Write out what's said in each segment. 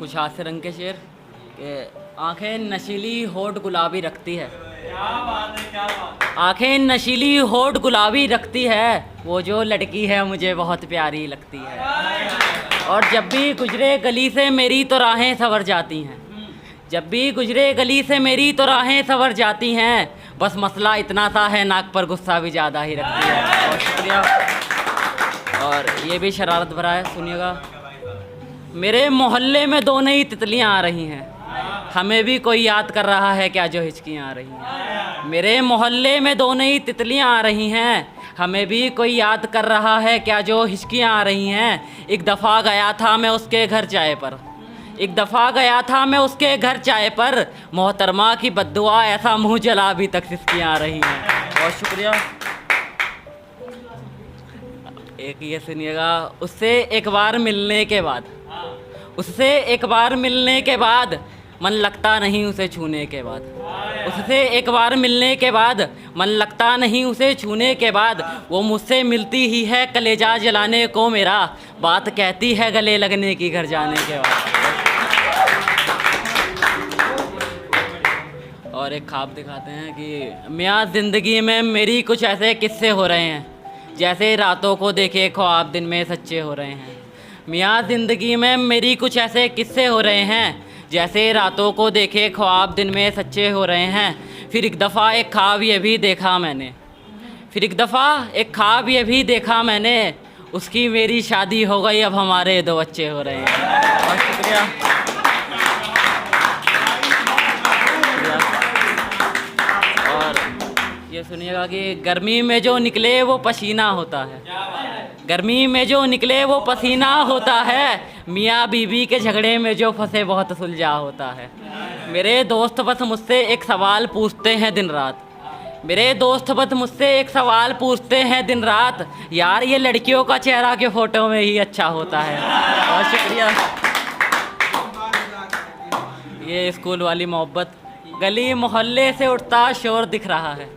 कुछ हास्य रंग के शेर के आंखें नशीली होठ गुलाबी रखती है। क्या बात है, क्या बात है। आंखें नशीली होठ गुलाबी रखती है, वो जो लड़की है मुझे बहुत प्यारी लगती है। और जब भी गुजरे गली से मेरी तो राहें संवर जाती हैं, जब भी गुजरे गली से मेरी तो राहें संवर जाती हैं। बस मसला इतना सा है नाक पर गुस्सा भी ज़्यादा ही रखती है। बहुत शुक्रिया। और ये भी शरारत भरा है, सुनिएगा। मेरे मोहल्ले में दो नई तितलियां आ रही हैं, हमें भी कोई याद कर रहा है क्या जो हिचकियाँ आ रही हैं। मेरे मोहल्ले में दो नई तितलियां आ रही हैं, हमें भी कोई याद कर रहा है क्या जो हिचकियाँ आ रही हैं। एक दफ़ा गया था मैं उसके घर चाय पर, एक दफ़ा गया था मैं उसके घर चाय पर, मोहतरमा की बद्दुआ ऐसा मुँह जला अभी तक हिचकियाँ आ रही हैं। बहुत शुक्रिया। एक ये सुनिएगा। उससे एक बार मिलने के बाद, उससे एक बार मिलने के बाद मन लगता नहीं उसे छूने के बाद, उससे एक बार मिलने के बाद मन लगता नहीं उसे छूने के बाद। वो मुझसे मिलती ही है कलेजा जलाने को मेरा, बात कहती है गले लगने की घर जाने के बाद। और एक ख्वाब दिखाते हैं कि मियाँ ज़िंदगी में मेरी कुछ ऐसे किस्से हो रहे हैं, जैसे रातों को देखे ख्वाब दिन में सच्चे हो रहे हैं। मियाँ ज़िंदगी में मेरी कुछ ऐसे किस्से हो रहे हैं, जैसे रातों को देखे ख्वाब दिन में सच्चे हो रहे हैं। फिर एक दफ़ा एक ख्वाब ये भी देखा मैंने, फिर एक दफ़ा एक ख्वाब ये भी देखा मैंने, उसकी मेरी शादी हो गई अब हमारे दो बच्चे हो रहे हैं। बहुत शुक्रिया। और ये सुनिएगा कि गर्मी में जो निकले वो पसीना होता है, गर्मी में जो निकले वो पसीना होता है। मियाँ बीवी के झगड़े में जो फंसे बहुत सुलझा होता है। मेरे दोस्त बस मुझसे एक सवाल पूछते हैं दिन रात, मेरे दोस्त बस मुझसे एक सवाल पूछते हैं दिन रात, यार ये लड़कियों का चेहरा के फ़ोटो में ही अच्छा होता है। बहुत शुक्रिया। ये स्कूल वाली मोहब्बत। गली मोहल्ले से उठता शोर दिख रहा है,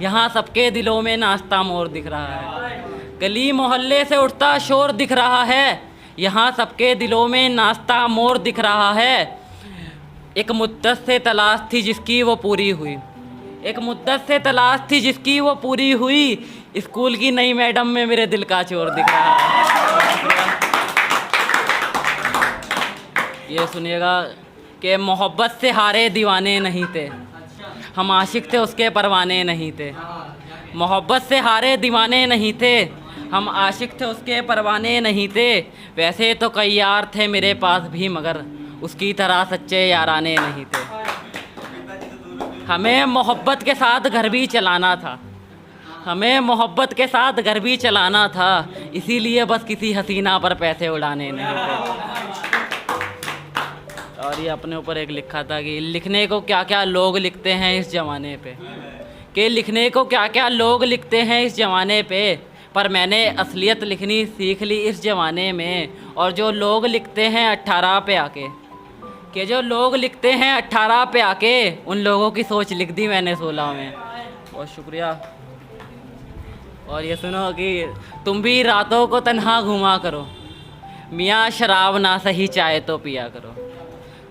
यहाँ सबके दिलों में नाश्ता मोर दिख रहा है। गली मोहल्ले से उठता शोर दिख रहा है, यहाँ सबके दिलों में नाश्ता मोर दिख रहा है। एक मुद्दत से तलाश थी जिसकी वो पूरी हुई, एक मुद्दत से तलाश थी जिसकी वो पूरी हुई, स्कूल की नई मैडम में मेरे दिल का चोर दिख रहा है। ये सुनिएगा कि मोहब्बत से हारे दीवाने नहीं थे, हम आशिक थे उसके परवाने नहीं थे। मोहब्बत से हारे दीवाने नहीं थे, हम आशिक थे उसके परवाने नहीं थे। वैसे तो कई यार थे मेरे पास भी, मगर उसकी तरह सच्चे याराने नहीं थे। हमें मोहब्बत के साथ घर भी चलाना था, हमें मोहब्बत के साथ घर भी चलाना था, इसीलिए बस किसी हसीना पर पैसे उड़ाने नहीं थे। और ये अपने ऊपर एक लिखा था कि लिखने को क्या क्या लोग लिखते हैं इस ज़माने पे, कि लिखने को क्या क्या लोग लिखते हैं इस ज़माने पे, पर मैंने असलियत लिखनी सीख ली इस ज़माने में। और जो लोग लिखते हैं 18 पे आके, कि जो लोग लिखते हैं 18 पे आके, उन लोगों की सोच लिख दी मैंने 16 में। बहुत शुक्रिया। और ये सुनो कि तुम भी रातों को तन्हा घूमा करो, मियाँ शराब ना सही चाय तो पिया करो।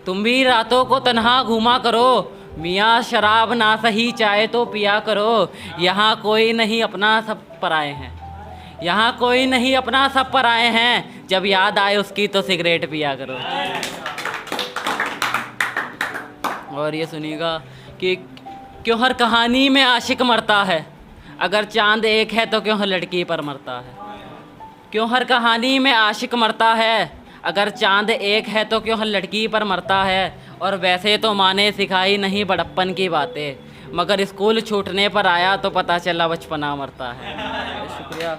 तुम भी रातों को तन्हा घूमा करो, मियाँ शराब ना सही चाय तो पिया करो। यहाँ कोई नहीं अपना सब पराए हैं, यहाँ कोई नहीं अपना सब पराए हैं, जब याद आए उसकी तो सिगरेट पिया करो। और ये सुनिएगा कि क्यों हर कहानी में आशिक मरता है, अगर चांद एक है तो क्यों हर लड़की पर मरता है। क्यों हर कहानी में आशिक मरता है, अगर चांद एक है तो क्यों हर लड़की पर मरता है। और वैसे तो माँ ने सिखाई नहीं बड़प्पन की बातें, मगर स्कूल छूटने पर आया तो पता चला बचपना मरता है। शुक्रिया।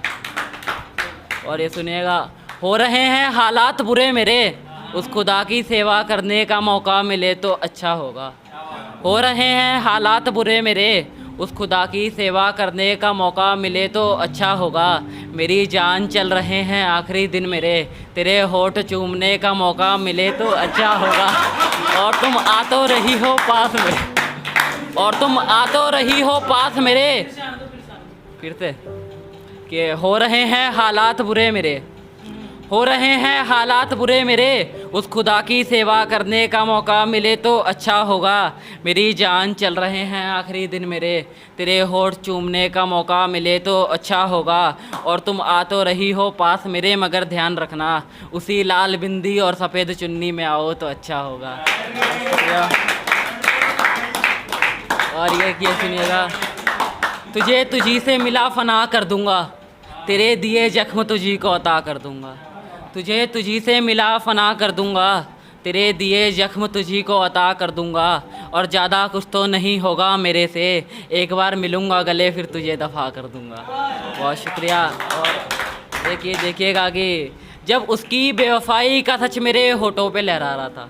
और ये सुनिएगा, हो रहे हैं हालात बुरे मेरे, उस खुदा की सेवा करने का मौका मिले तो अच्छा होगा। हो रहे हैं हालात बुरे मेरे, उस खुदा की सेवा करने का मौका मिले तो अच्छा होगा। मेरी जान चल रहे हैं आखिरी दिन मेरे, तेरे होठ चूमने का मौका मिले तो अच्छा होगा। और तुम आ तो रही हो पास मेरे, और तुम आ तो रही हो पास मेरे। फिर से कि हो रहे हैं हालात बुरे मेरे, हो रहे हैं हालात बुरे मेरे, उस खुदा की सेवा करने का मौका मिले तो अच्छा होगा। मेरी जान चल रहे हैं आखिरी दिन मेरे, तेरे होठ चूमने का मौका मिले तो अच्छा होगा। और तुम आ तो रही हो पास मेरे, मगर ध्यान रखना उसी लाल बिंदी और सफ़ेद चुन्नी में आओ तो अच्छा होगा। और ये सुनिएगा, तुझे तुझी से मिला फना कर दूंगा, तेरे दिए जख्म तुझी को अता कर दूंगा। तुझे तुझी से मिला फना कर दूंगा, तेरे दिए जख्म तुझी को अता कर दूंगा। और ज़्यादा कुछ तो नहीं होगा मेरे से, एक बार मिलूंगा गले फिर तुझे दफ़ा कर दूंगा। बहुत शुक्रिया। और देखिएगा कि जब उसकी बेवफाई का सच मेरे होठों पे लहरा रहा था,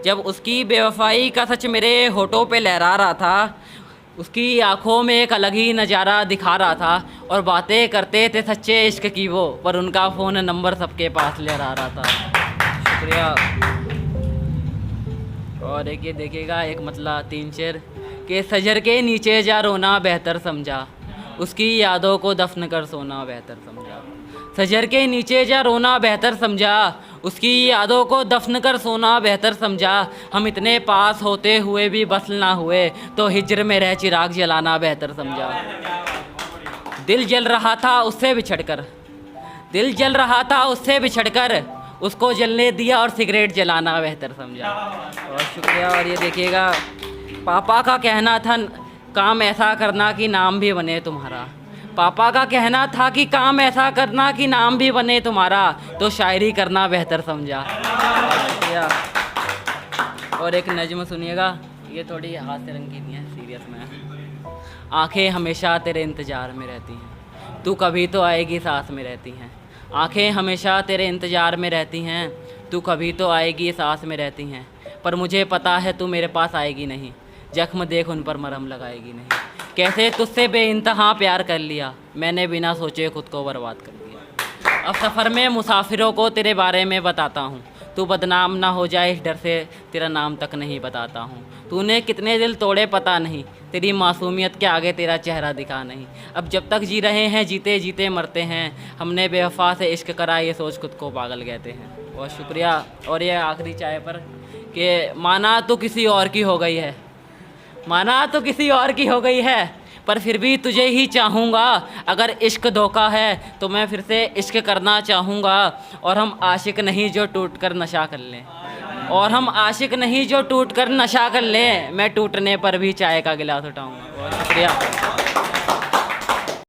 जब उसकी बेवफाई का सच मेरे होठों पे लहरा रहा था, उसकी आंखों में एक अलग ही नज़ारा दिखा रहा था। और बातें करते थे सच्चे इश्क की वो, पर उनका फ़ोन नंबर सबके पास लहरा रहा था। शुक्रिया। और एक ये देखिएगा, एक मतला 3 शेर के सजर के नीचे जा रोना बेहतर समझा, उसकी यादों को दफन कर सोना बेहतर समझा। सजर के नीचे जा रोना बेहतर समझा, उसकी यादों को दफन कर सोना बेहतर समझा। हम इतने पास होते हुए भी बस ना हुए, तो हिज्र में रह चिराग जलाना बेहतर समझा। दिल जल रहा था उससे बिछड़कर, दिल जल रहा था उससे बिछड़कर, उसको जलने दिया और सिगरेट जलाना बेहतर समझा। और शुक्रिया। और ये देखिएगा, पापा का कहना था काम ऐसा करना कि नाम भी बने तुम्हारा, पापा का कहना था कि काम ऐसा करना कि नाम भी बने तुम्हारा, तो शायरी करना बेहतर समझा। शुक्रिया। और एक नज़्म सुनिएगा, ये थोड़ी हास्य रंग की नहीं है, सीरियस में है। आँखें हमेशा तेरे इंतज़ार में रहती हैं, तू कभी तो आएगी साथ में रहती हैं। आँखें हमेशा तेरे इंतज़ार में रहती हैं, तू कभी तो आएगी सांस में रहती हैं। पर मुझे पता है तू मेरे पास आएगी नहीं, जख्म देख उन पर मरहम लगाएगी नहीं। कैसे तुझसे बेइंतहा प्यार कर लिया मैंने, बिना सोचे खुद को बर्बाद कर दिया। अब सफ़र में मुसाफिरों को तेरे बारे में बताता हूँ, तू बदनाम ना हो जाए इस डर से तेरा नाम तक नहीं बताता हूँ। तूने कितने दिल तोड़े पता नहीं, तेरी मासूमियत के आगे तेरा चेहरा दिखा नहीं। अब जब तक जी रहे हैं जीते जीते मरते हैं, हमने बेवफा से इश्क करा ये सोच खुद को पागल कहते हैं। बहुत शुक्रिया। और ये आखिरी चाय पर कि माना तो किसी और की हो गई है, माना तो किसी और की हो गई है, पर फिर भी तुझे ही चाहूँगा। अगर इश्क धोखा है तो मैं फिर से इश्क करना चाहूँगा। और हम आशिक नहीं जो टूट कर नशा कर लें, और हम आशिक नहीं जो टूट कर नशा कर लें, मैं टूटने पर भी चाय का गिलास उठाऊँगा। बहुत शुक्रिया।